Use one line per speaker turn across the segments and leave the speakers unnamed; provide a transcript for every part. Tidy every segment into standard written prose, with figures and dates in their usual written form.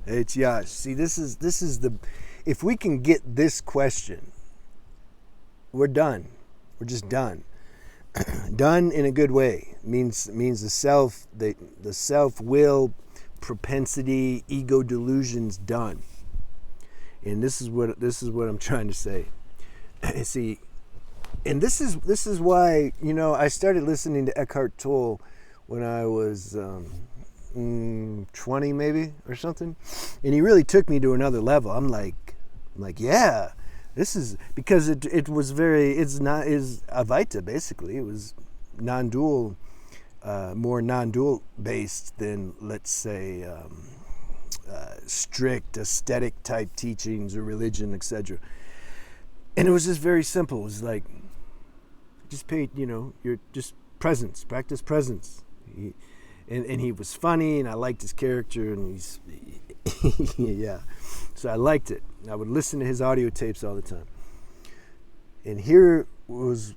It's Yash. See, this is the. If we can get this question, we're done. We're just done. Done in a good way means the self will, propensity, ego delusions done. And this is what I'm trying to say. See, and this is why I started listening to Eckhart Tolle when I was 20 maybe or something, and he really took me to another level. I'm like yeah, this is because it was is Advaita basically. It was non-dual, more non-dual based than, let's say, strict aesthetic type teachings or religion, etc. And it was just very simple. It was like, just pay, you're just presence, practice presence. And he was funny, and I liked his character, and yeah. So I liked it. I would listen to his audio tapes all the time. And here was,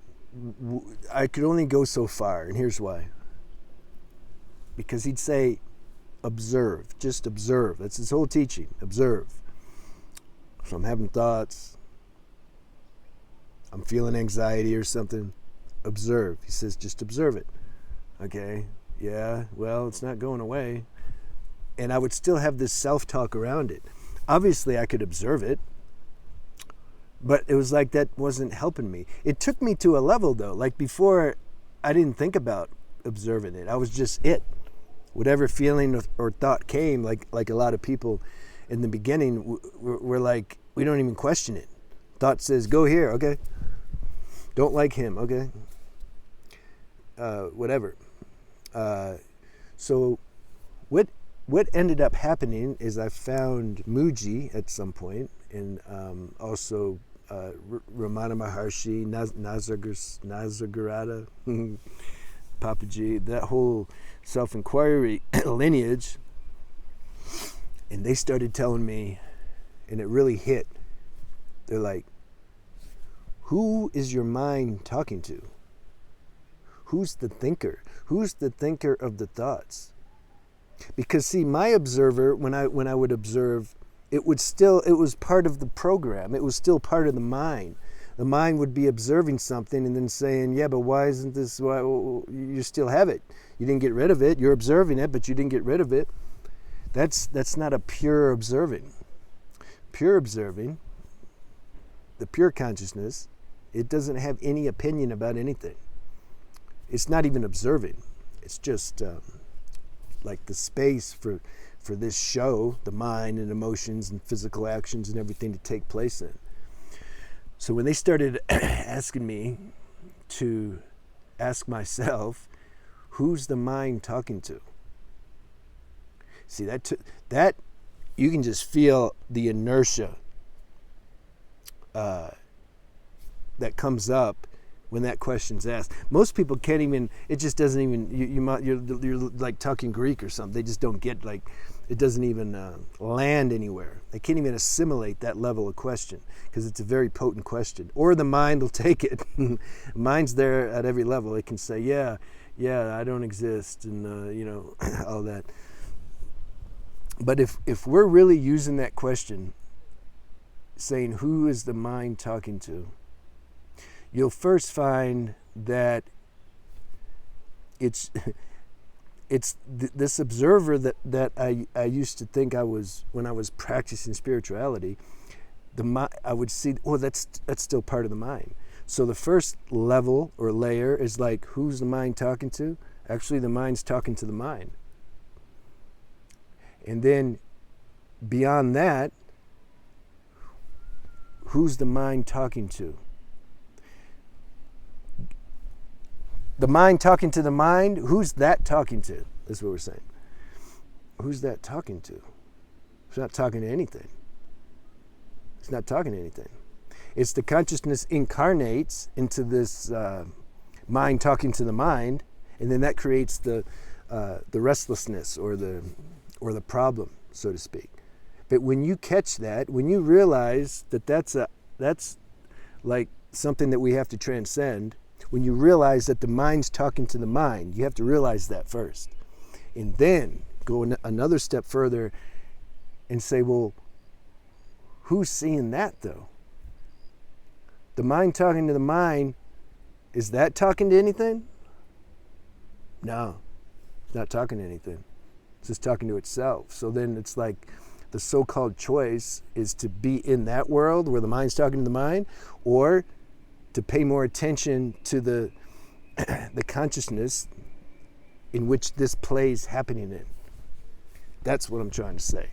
I could only go so far, and here's why. Because he'd say, observe, just observe. That's his whole teaching, observe. So I'm having thoughts, I'm feeling anxiety or something, observe. He says, just observe it. Okay, yeah, well, it's not going away. And I would still have this self-talk around it. Obviously, I could observe it, but it was like that wasn't helping me. It took me to a level, though. Like before, I didn't think about observing it. I was just it. Whatever feeling or thought came, like a lot of people in the beginning, we're like, we don't even question it. Thought says, go here, okay. Don't like him, okay. Whatever. So what ended up happening is I found Mooji at some point, and also Ramana Maharshi, Nasargadatta, Papaji, that whole self-inquiry lineage. And they started telling me, and it really hit. They're like, who is your mind talking to? Who's the thinker? Who's the thinker of the thoughts? Because see, my observer, when I would observe, it was part of the program. It was still part of the mind. The mind would be observing something and then saying, yeah, but why isn't this, why you still have it? You didn't get rid of it. You're observing it, but you didn't get rid of it. That's not a pure observing. Pure observing, the pure consciousness, it doesn't have any opinion about anything. It's not even observing. It's just like the space for this show, the mind and emotions and physical actions and everything to take place in. So when they started asking me to ask myself, who's the mind talking to? See, that you can just feel the inertia that comes up when that question's asked. Most people can't even, it just doesn't even, you're like talking Greek or something. They just don't get, like, it doesn't even land anywhere. They can't even assimilate that level of question because it's a very potent question. Or the mind will take it. Mind's there at every level. It can say, yeah, I don't exist, and all that. But if we're really using that question, saying who is the mind talking to, you'll first find that it's this observer that I used to think I was when I was practicing spirituality. I would see, that's still part of the mind. So the first level or layer is like, who's the mind talking to? Actually, the mind's talking to the mind. And then beyond that, who's the mind talking to? The mind talking to the mind, who's that talking to? That's what we're saying. Who's that talking to? It's not talking to anything. It's not talking to anything. It's the consciousness incarnates into this mind talking to the mind, and then that creates the restlessness or the problem, so to speak. But when you catch that, when you realize that that's like something that we have to transcend, when you realize that the mind's talking to the mind, you have to realize that first. And then go another step further and say, well, who's seeing that though? The mind talking to the mind, is that talking to anything? No, it's not talking to anything. It's just talking to itself. So then it's like the so-called choice is to be in that world where the mind's talking to the mind, or to pay more attention to the consciousness in which this play is happening in. That's what I'm trying to say.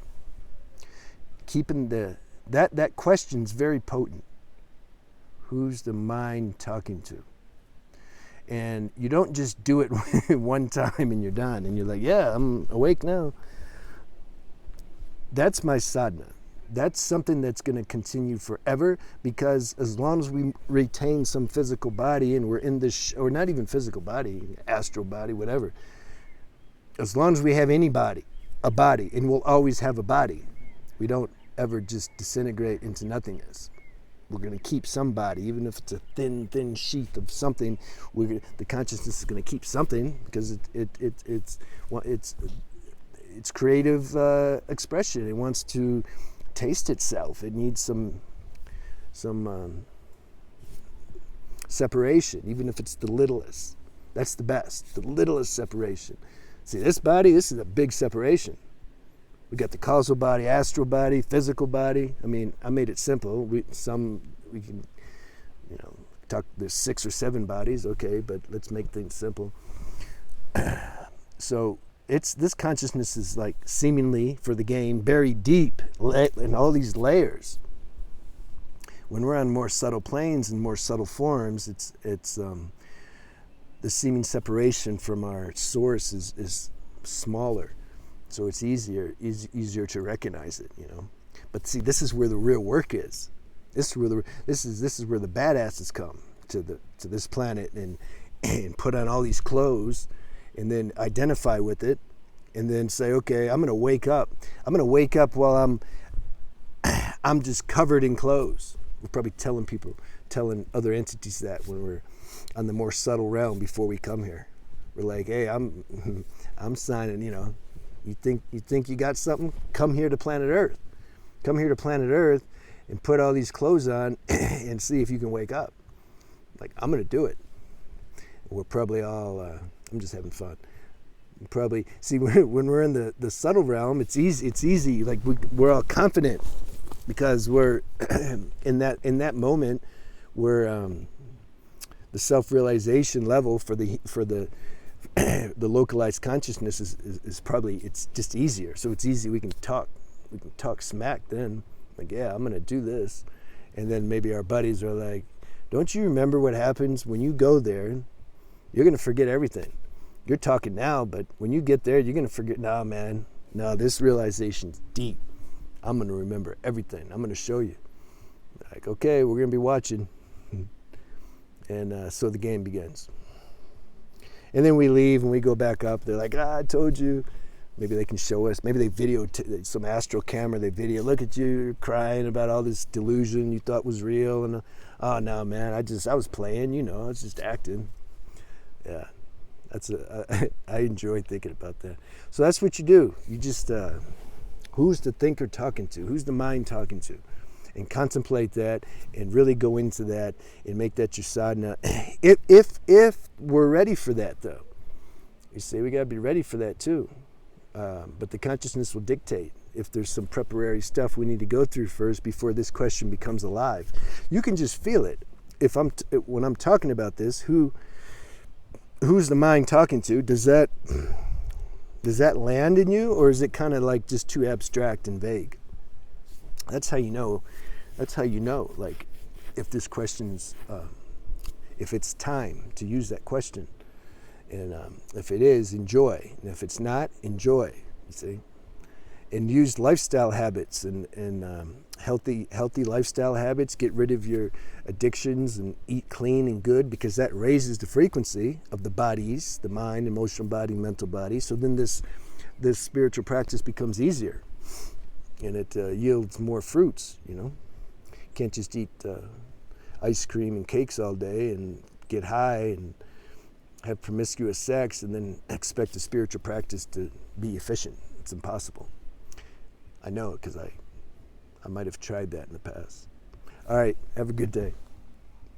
Keeping that question's very potent. Who's the mind talking to? And you don't just do it one time and you're done and you're like, yeah, I'm awake now. That's my sadhana. That's something that's going to continue forever, because as long as we retain some physical body and we're in this, or not even physical body, astral body, whatever, as long as we have any body, a body, and we'll always have a body, we don't ever just disintegrate into nothingness. We're going to keep some body, even if it's a thin sheath of something. The consciousness is going to keep something, because it's creative expression. It wants to taste itself. It needs some separation, even if it's the littlest. That's the best, the littlest separation. See, this body, this is a big separation. We got the causal body, astral body, physical body. I mean, I made it simple. We can, talk. There's 6 or 7 bodies, okay, but let's make things simple. So this consciousness is like seemingly for the game buried deep in all these layers. When we're on more subtle planes and more subtle forms, it's the seeming separation from our source is smaller. So it's easier to recognize it, But see, this is where the real work is. This is where the badasses come to this planet and put on all these clothes, and then identify with it, and then say, okay, I'm gonna wake up. I'm gonna wake up while I'm just covered in clothes. We're probably telling other entities that when we're on the more subtle realm before we come here. We're like, hey, I'm signing, You think you got something? Come here to planet Earth. Come here to planet Earth and put all these clothes on and see if you can wake up. Like, I'm going to do it. We're probably all, I'm just having fun. Probably, see, when we're in the subtle realm, it's easy. Like, we're all confident because we're, in that moment, we're, the self-realization level for the localized consciousness is probably, it's just easier. So it's easy. We can talk smack then, like, yeah, I'm gonna do this. And then maybe our buddies are like, don't you remember what happens when you go there? You're gonna forget everything. You're talking now, but when you get there, you're gonna forget. Nah, man, no, this realization's deep. I'm gonna remember everything. I'm gonna show you. Like, okay, we're gonna be watching. And so the game begins. And then we leave and we go back up. They're like, I told you. Maybe they can show us. Maybe they video some astral camera. They video, look at you, you're crying about all this delusion you thought was real. And oh no, man, I was playing. I was just acting. Yeah, I enjoy thinking about that. So that's what you do. You just who's the thinker talking to? Who's the mind talking to? And contemplate that and really go into that and make that your sadhana. If we're ready for that, though, you say we got to be ready for that too. But the consciousness will dictate if there's some preparatory stuff we need to go through first before this question becomes alive. You can just feel it. When I'm talking about this, who's the mind talking to? Does that land in you, or is it kind of like just too abstract and vague? That's how you know. Like, if this question's, if it's time to use that question, and if it is, enjoy, and if it's not, enjoy. You see, and use lifestyle habits and healthy lifestyle habits. Get rid of your addictions and eat clean and good, because that raises the frequency of the bodies, the mind, emotional body, mental body. So then this spiritual practice becomes easier. And it yields more fruits, Can't just eat ice cream and cakes all day and get high and have promiscuous sex and then expect a spiritual practice to be efficient. It's impossible. I know it because I might have tried that in the past. All right, have a good day.